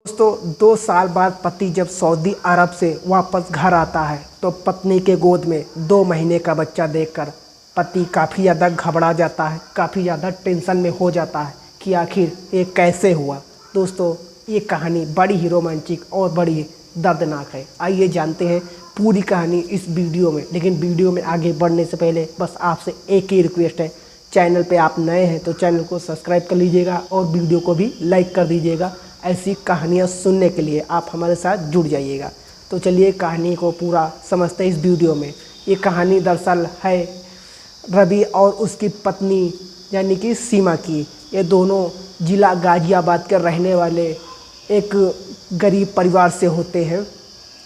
दोस्तों 2 साल बाद पति जब सऊदी अरब से वापस घर आता है तो पत्नी के गोद में 2 महीने का बच्चा देखकर पति काफ़ी ज़्यादा घबरा जाता है, काफ़ी ज़्यादा टेंशन में हो जाता है कि आखिर ये कैसे हुआ। दोस्तों ये कहानी बड़ी ही रोमांचिक और बड़ी ही दर्दनाक है। आइए जानते हैं पूरी कहानी इस वीडियो में। लेकिन वीडियो में आगे बढ़ने से पहले बस आपसे एक ही रिक्वेस्ट है, चैनल पे आप नए हैं तो चैनल को सब्सक्राइब कर लीजिएगा और वीडियो को भी लाइक कर दीजिएगा। ऐसी कहानियाँ सुनने के लिए आप हमारे साथ जुड़ जाइएगा। तो चलिए कहानी को पूरा समझते हैं इस वीडियो में। ये कहानी दरअसल है रवि और उसकी पत्नी यानी कि सीमा की। ये दोनों ज़िला गाज़ियाबाद के रहने वाले एक गरीब परिवार से होते हैं।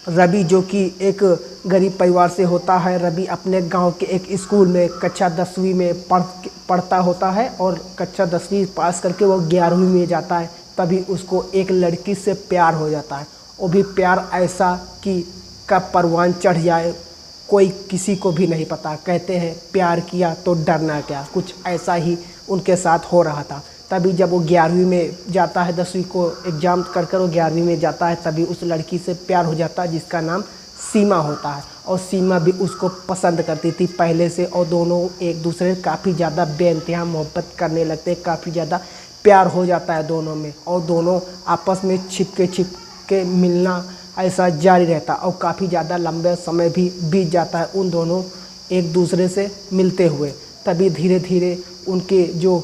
रवि जो कि एक गरीब परिवार से होता है। रवि अपने गांव के एक स्कूल में कक्षा 10वीं में पढ़ता होता है और कक्षा 10वीं पास करके वो 11वीं में जाता है। तभी उसको एक लड़की से प्यार हो जाता है। वो भी प्यार ऐसा कि कब परवान चढ़ जाए कोई किसी को भी नहीं पता। कहते हैं प्यार किया तो डरना क्या, कुछ ऐसा ही उनके साथ हो रहा था। तभी जब वो 11वीं में जाता है, 10वीं को एग्ज़ाम कर वो 11वीं में जाता है, तभी उस लड़की से प्यार हो जाता है जिसका नाम सीमा होता है। और सीमा भी उसको पसंद करती थी पहले से और दोनों एक दूसरे से काफ़ी ज़्यादा बेइंतहा मोहब्बत करने लगते हैं। काफ़ी ज़्यादा प्यार हो जाता है दोनों में और दोनों आपस में छिप के मिलना ऐसा जारी रहता और काफ़ी ज़्यादा लंबे समय भी बीत जाता है उन दोनों एक दूसरे से मिलते हुए। तभी धीरे धीरे उनके जो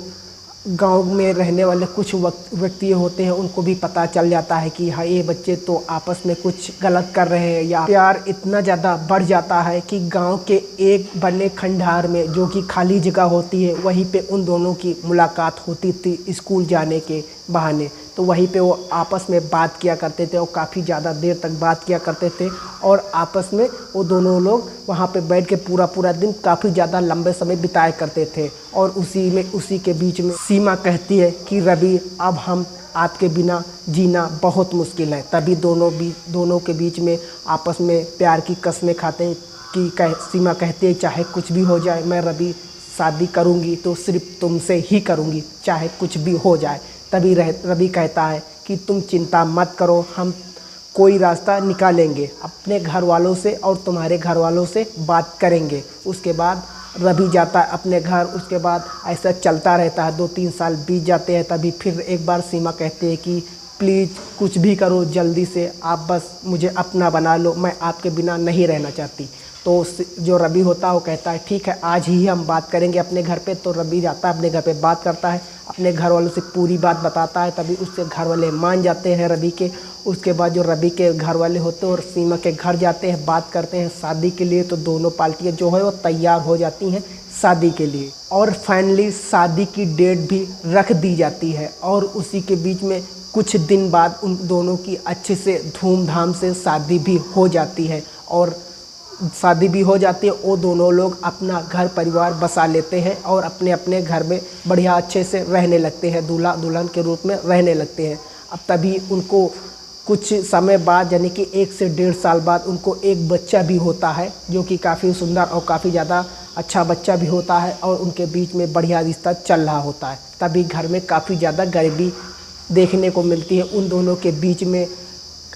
गांव में रहने वाले कुछ व्यक्ति होते हैं उनको भी पता चल जाता है कि हाँ ये बच्चे तो आपस में कुछ गलत कर रहे हैं। या प्यार इतना ज़्यादा बढ़ जाता है कि गांव के एक बने खंडार में जो कि खाली जगह होती है वहीं पे उन दोनों की मुलाकात होती थी स्कूल जाने के बहाने। तो वहीं पे वो आपस में बात किया करते थे और काफ़ी ज़्यादा देर तक बात किया करते थे और आपस में वो दोनों लोग वहाँ पे बैठ के पूरा दिन काफ़ी ज़्यादा लंबे समय बिताया करते थे। और उसी के बीच में सीमा कहती है कि रवि अब हम आपके बिना जीना बहुत मुश्किल है। तभी दोनों के बीच में आपस में प्यार की कस्में खाते हैं कि सीमा कहती है चाहे कुछ भी हो जाए मैं रवि शादी करूँगी तो सिर्फ तुमसे ही करूँगी, चाहे कुछ भी हो जाए। तभी रवि कहता है कि तुम चिंता मत करो, हम कोई रास्ता निकालेंगे, अपने घर वालों से और तुम्हारे घर वालों से बात करेंगे। उसके बाद रवि जाता है अपने घर। उसके बाद ऐसा चलता रहता है, 2-3 साल बीत जाते हैं। तभी फिर एक बार सीमा कहती है कि प्लीज़ कुछ भी करो जल्दी से, आप बस मुझे अपना बना लो, मैं आपके बिना नहीं रहना चाहती। तो जो रवि होता है वो कहता है ठीक है आज ही हम बात करेंगे अपने घर पे। तो रवि जाता है अपने घर पे, बात करता है, अपने घर वालों से पूरी बात बताता है। तभी उसके घर वाले मान जाते हैं रवि के। उसके बाद जो रवि के घर वाले होते हैं और सीमा के घर जाते हैं, बात करते हैं शादी के लिए। तो दोनों पार्टियाँ जो है वो तैयार हो जाती हैं शादी के लिए और फाइनली शादी की डेट भी रख दी जाती है। और उसी के बीच में कुछ दिन बाद उन दोनों की अच्छे से धूमधाम से शादी भी हो जाती है। और शादी भी हो जाती है। वो दोनों लोग अपना घर परिवार बसा लेते हैं और अपने अपने घर में बढ़िया अच्छे से रहने लगते हैं, दूल्हा दुल्हन के रूप में रहने लगते हैं। अब तभी उनको कुछ समय बाद यानी कि 1 से 1.5 साल बाद उनको एक बच्चा भी होता है जो कि काफ़ी सुंदर और काफ़ी ज़्यादा अच्छा बच्चा भी होता है और उनके बीच में बढ़िया रिश्ता चल रहा होता है। तभी घर में काफ़ी ज़्यादा गरीबी देखने को मिलती है। उन दोनों के बीच में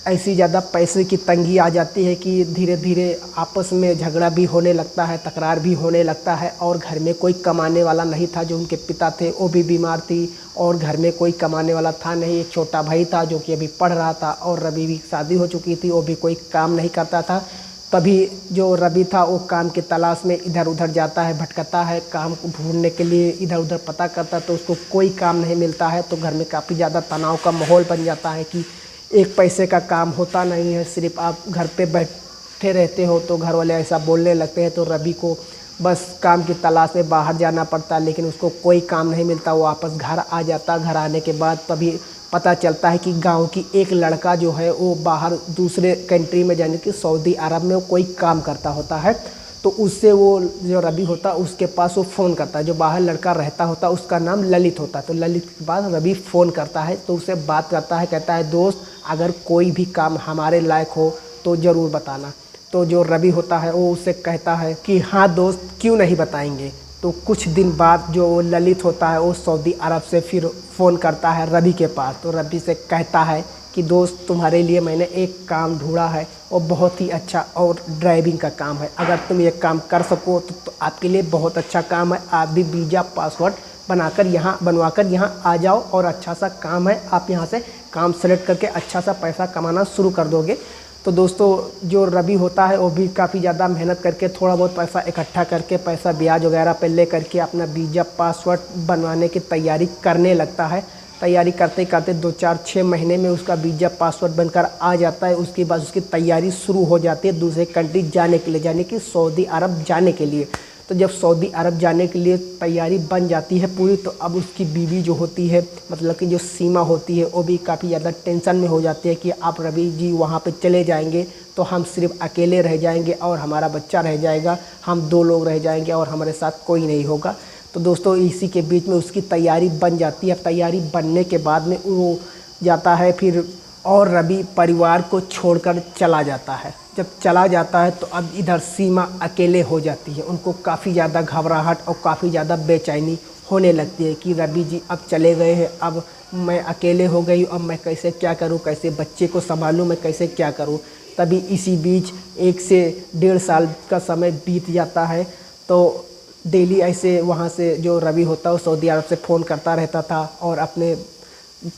ऐसी ज़्यादा पैसे की तंगी आ जाती है कि धीरे धीरे आपस में झगड़ा भी होने लगता है, तकरार भी होने लगता है। और घर में कोई कमाने वाला नहीं था। जो उनके पिता थे वो भी बीमार थी और घर में कोई कमाने वाला था नहीं। एक छोटा भाई था जो कि अभी पढ़ रहा था और रवि भी शादी हो चुकी थी, वो भी कोई काम नहीं करता था। तभी जो रवि था वो काम की तलाश में इधर उधर जाता है, भटकता है, काम को ढूंढने के लिए इधर उधर पता करता है तो उसको कोई काम नहीं मिलता है। तो घर में काफ़ी ज़्यादा तनाव का माहौल बन जाता है कि एक पैसे का काम होता नहीं है, सिर्फ आप घर पे बैठे रहते हो। तो घर वाले ऐसा बोलने लगते हैं। तो रवि को बस काम की तलाश में बाहर जाना पड़ता है लेकिन उसको कोई काम नहीं मिलता। वो वापस घर आ जाता। घर आने के बाद तभी पता चलता है कि गांव की एक लड़का जो है वो बाहर दूसरे कंट्री में यानी कि सऊदी अरब में वो कोई काम करता होता है। तो उससे वो जो रवि होता है उसके पास वो फ़ोन करता है। जो बाहर लड़का रहता होता है उसका नाम ललित होता है। तो ललित के पास रवि फ़ोन करता है तो उससे बात करता है, कहता है दोस्त अगर कोई भी काम हमारे लायक हो तो ज़रूर बताना। तो जो रवि होता है वो उससे कहता है कि हाँ दोस्त क्यों नहीं बताएंगे। तो कुछ दिन बाद जो ललित होता है वो सऊदी अरब से फिर फ़ोन करता है रवि के पास। तो रवि से कहता है कि दोस्त तुम्हारे लिए मैंने एक काम ढूंढा है और बहुत ही अच्छा, और ड्राइविंग का काम है। अगर तुम ये काम कर सको तो आपके लिए बहुत अच्छा काम है। आप भी वीज़ा पासवर्ड बनवाकर यहाँ आ जाओ और अच्छा सा काम है, आप यहाँ से काम सेलेक्ट करके अच्छा सा पैसा कमाना शुरू कर दोगे। तो दोस्तों जो रवि होता है वो भी काफ़ी ज़्यादा मेहनत करके थोड़ा बहुत पैसा इकट्ठा करके, पैसा ब्याज वगैरह पे ले करके अपना वीज़ा पासवर्ड बनवाने की तैयारी करने लगता है। तैयारी करते करते 2-4-6 महीने में उसका वीज़ा पासवर्ड बनकर आ जाता है। उसके बाद उसकी तैयारी शुरू हो जाती है दूसरे कंट्री जाने के लिए, यानी कि सऊदी अरब जाने के लिए। तो जब सऊदी अरब जाने के लिए तैयारी बन जाती है पूरी, तो अब उसकी बीवी जो होती है, मतलब कि जो सीमा होती है, वो भी काफ़ी ज़्यादा टेंशन में हो जाती है कि आप रवि जी वहाँ पे चले जाएंगे तो हम सिर्फ अकेले रह जाएंगे और हमारा बच्चा रह जाएगा, हम 2 लोग रह जाएंगे और हमारे साथ कोई नहीं होगा। तो दोस्तों इसी के बीच में उसकी तैयारी बन जाती है। तैयारी बनने के बाद में वो जाता है फिर, और रवि परिवार को छोड़कर चला जाता है। जब चला जाता है तो अब इधर सीमा अकेले हो जाती है। उनको काफ़ी ज़्यादा घबराहट और काफ़ी ज़्यादा बेचैनी होने लगती है कि रवि जी अब चले गए हैं, अब मैं अकेले हो गई, अब मैं कैसे क्या करूं, कैसे बच्चे को संभालूं, मैं कैसे क्या करूं। तभी इसी बीच 1 से 1.5 साल का समय बीत जाता है। तो डेली ऐसे वहाँ से जो रवि होता है वो सऊदी अरब से फ़ोन करता रहता था और अपने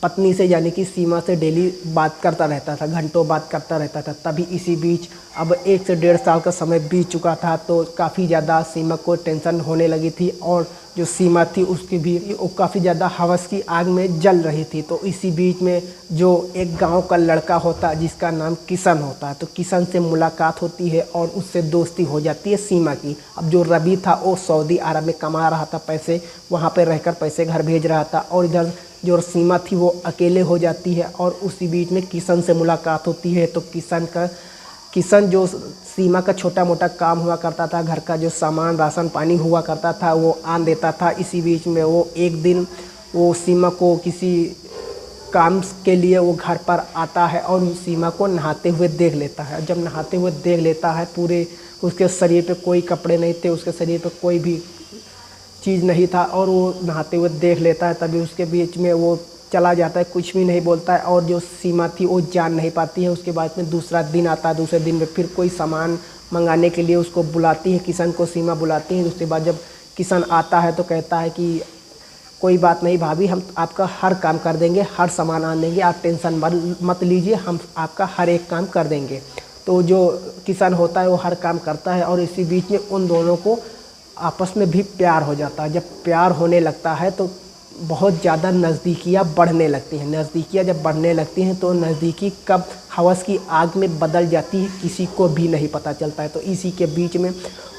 पत्नी से यानी कि सीमा से डेली बात करता रहता था, घंटों बात करता रहता था। तभी इसी बीच अब 1 से 1.5 साल का समय बीत चुका था, तो काफ़ी ज़्यादा सीमा को टेंशन होने लगी थी और जो सीमा थी उसकी भी वो काफ़ी ज़्यादा हवस की आग में जल रही थी। तो इसी बीच में जो एक गांव का लड़का होता है जिसका नाम किशन होता है, तो किशन से मुलाकात होती है और उससे दोस्ती हो जाती है सीमा की। अब जो रवि था वो सऊदी अरब में कमा रहा था पैसे, वहाँ पर रहकर पैसे घर भेज रहा था, और इधर जो सीमा थी वो अकेले हो जाती है। और उसी बीच में किशन से मुलाकात होती है। तो किशन जो सीमा का छोटा मोटा काम हुआ करता था, घर का जो सामान राशन पानी हुआ करता था वो आन देता था। इसी बीच में वो एक दिन वो सीमा को किसी काम के लिए वो घर पर आता है और सीमा को नहाते हुए देख लेता है। जब नहाते हुए देख लेता है, पूरे उसके शरीर पे कोई कपड़े नहीं थे, उसके शरीर पे कोई भी चीज़ नहीं था, और वो नहाते हुए देख लेता है। तभी उसके बीच में वो चला जाता है, कुछ भी नहीं बोलता है, और जो सीमा थी वो जान नहीं पाती है। उसके बाद में दूसरा दिन आता है, दूसरे दिन में फिर कोई सामान मंगाने के लिए उसको बुलाती है, किशन को सीमा बुलाती है। उसके बाद जब किशन आता है तो कहता है कि कोई बात नहीं भाभी, हम आपका हर काम कर देंगे, हर सामान आन देंगे, आप टेंशन मत लीजिए, हम आपका हर एक काम कर देंगे। तो जो किशन होता है वो हर काम करता है, और इसी बीच में उन दोनों को आपस में भी प्यार हो जाता है। जब प्यार होने लगता है तो बहुत ज़्यादा नज़दीकियाँ बढ़ने लगती हैं। नज़दीकियाँ जब बढ़ने लगती हैं तो नज़दीकी कब हवस की आग में बदल जाती है किसी को भी नहीं पता चलता है। तो इसी के बीच में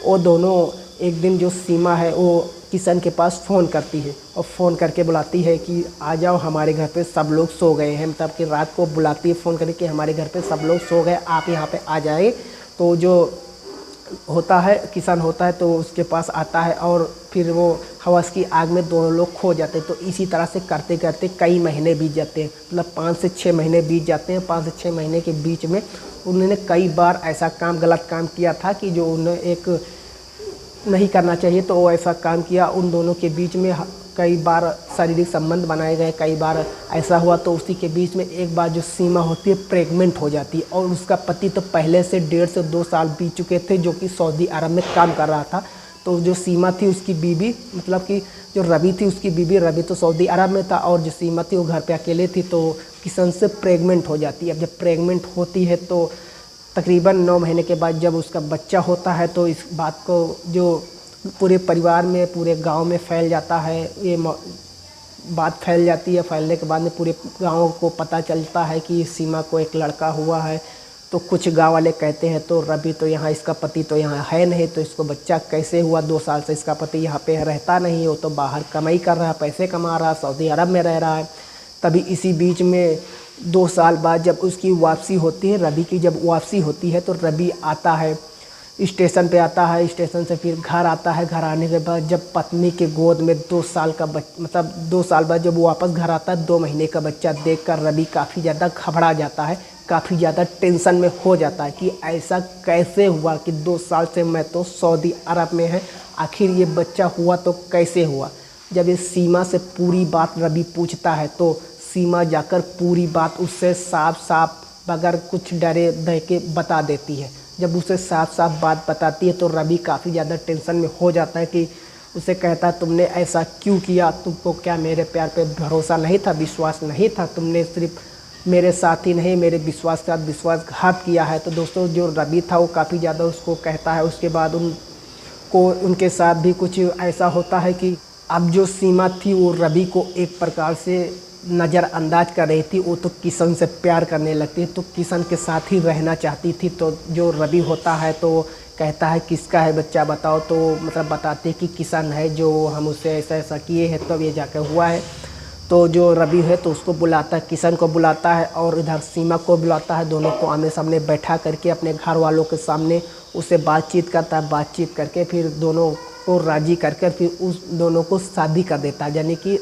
वो दोनों एक दिन, जो सीमा है वो किशन के पास फ़ोन करती है और फ़ोन करके बुलाती है कि आ जाओ, हमारे घर पे सब लोग सो गए हैं। मतलब कि रात को बुलाती है फ़ोन करके कि हमारे घर पे सब लोग सो गए, आप यहाँ पे आ जाए। तो जो होता है किशन होता है तो उसके पास आता है, और फिर वो हवस की आग में दोनों लोग खो जाते हैं। तो इसी तरह से करते करते कई महीने बीत जाते हैं, मतलब 5 से 6 महीने बीत जाते हैं। 5 से 6 महीने के बीच में उन्होंने कई बार ऐसा काम, गलत काम किया था कि जो उन्हें एक नहीं करना चाहिए, तो वो ऐसा काम किया। उन दोनों के बीच में कई बार शारीरिक संबंध बनाए गए, कई बार ऐसा हुआ। तो उसी के बीच में एक बार जो सीमा होती है प्रेग्नेंट हो जाती है, और उसका पति तो पहले से 1.5 से 2 साल बीत चुके थे, जो कि सऊदी अरब में काम कर रहा था। तो जो सीमा थी उसकी बीवी, मतलब कि जो रवि थी उसकी बीवी, रवि तो सऊदी अरब में था और जो सीमा थी वो घर पे अकेले थी। तो किशन से प्रेग्नेंट हो जाती है। अब जब प्रेग्नेंट होती है तो तकरीबन 9 महीने के बाद जब उसका बच्चा होता है, तो इस बात को जो पूरे परिवार में, पूरे गांव में फैल जाता है, ये बात फैल जाती है। फैलने के बाद में पूरे गांव को पता चलता है कि सीमा को एक लड़का हुआ है। तो कुछ गांव वाले कहते हैं तो रवि तो यहाँ, इसका पति तो यहाँ है नहीं, तो इसको बच्चा कैसे हुआ? 2 साल से इसका पति यहाँ पे रहता नहीं, वो तो बाहर कमाई कर रहा है, पैसे कमा रहा है, सऊदी अरब में रह रहा है। तभी इसी बीच में 2 साल बाद जब उसकी वापसी होती है, रवि की जब वापसी होती है, तो रवि आता है, स्टेशन पे आता है, स्टेशन से फिर घर आता है। घर आने के बाद जब पत्नी के गोद में 2 साल का मतलब 2 साल बाद जब वो वापस घर आता है, 2 महीने का बच्चा देखकर रवि काफ़ी ज़्यादा घबरा जाता है, काफ़ी ज़्यादा टेंशन में हो जाता है कि ऐसा कैसे हुआ कि 2 साल से मैं तो सऊदी अरब में है, आखिर ये बच्चा हुआ तो कैसे हुआ? जब इस सीमा से पूरी बात रवि पूछता है तो सीमा जाकर पूरी बात उससे साफ साफ बगैर कुछ डरे दे के बता देती है। जब उसे साफ साफ बात बताती है तो रवि काफ़ी ज़्यादा टेंशन में हो जाता है कि उसे कहता है तुमने ऐसा क्यों किया, तुमको क्या मेरे प्यार पे भरोसा नहीं था, विश्वास नहीं था, तुमने सिर्फ मेरे साथ ही नहीं मेरे विश्वास के साथ विश्वासघात किया है। तो दोस्तों जो रवि था वो काफ़ी ज़्यादा उसको कहता है। उसके बाद उनके साथ भी कुछ ऐसा होता है कि अब जो सीमा थी वो रवि को एक प्रकार से नज़रअंदाज कर रही थी। वो तो किशन से प्यार करने लगती, तो किशन के साथ ही रहना चाहती थी। तो जो रवि होता है तो कहता है किसका है बच्चा बताओ, तो मतलब बताते कि किशन है, जो हम उससे ऐसा ऐसा किए हैं तब ये जाकर हुआ है। तो जो रवि है तो उसको बुलाता है, किशन को बुलाता है और इधर सीमा को बुलाता है। दोनों को आमने सामने बैठा करके अपने घर वालों के सामने उससे बातचीत करता है। बातचीत करके फिर दोनों को राज़ी करके फिर उस दोनों को शादी कर देता है, यानी कि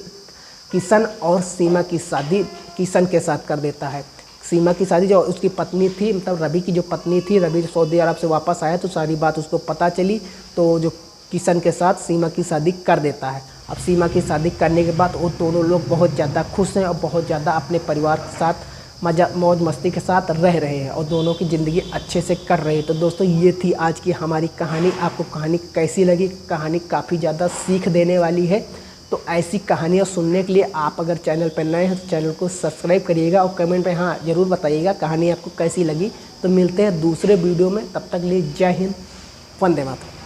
किशन और सीमा की शादी किशन के साथ कर देता है। सीमा की शादी जो उसकी पत्नी थी, मतलब रवि की जो पत्नी थी, रवि सऊदी अरब से वापस आया तो सारी बात उसको पता चली, तो जो किशन के साथ सीमा की शादी कर देता है। अब सीमा की शादी करने के बाद वो दोनों लोग बहुत ज़्यादा खुश हैं और बहुत ज़्यादा अपने परिवार के साथ मौज मस्ती के साथ रह रहे हैं और दोनों की ज़िंदगी अच्छे से कर रहे हैं। तो दोस्तों ये थी आज की हमारी कहानी। आपको कहानी कैसी लगी? कहानी काफ़ी ज़्यादा सीख देने वाली है। तो ऐसी कहानियाँ सुनने के लिए आप अगर चैनल पर नए हैं तो चैनल को सब्सक्राइब करिएगा और कमेंट में हाँ ज़रूर बताइएगा कहानी आपको कैसी लगी। तो मिलते हैं दूसरे वीडियो में, तब तक लिए जय हिंद, वंदे मातरम।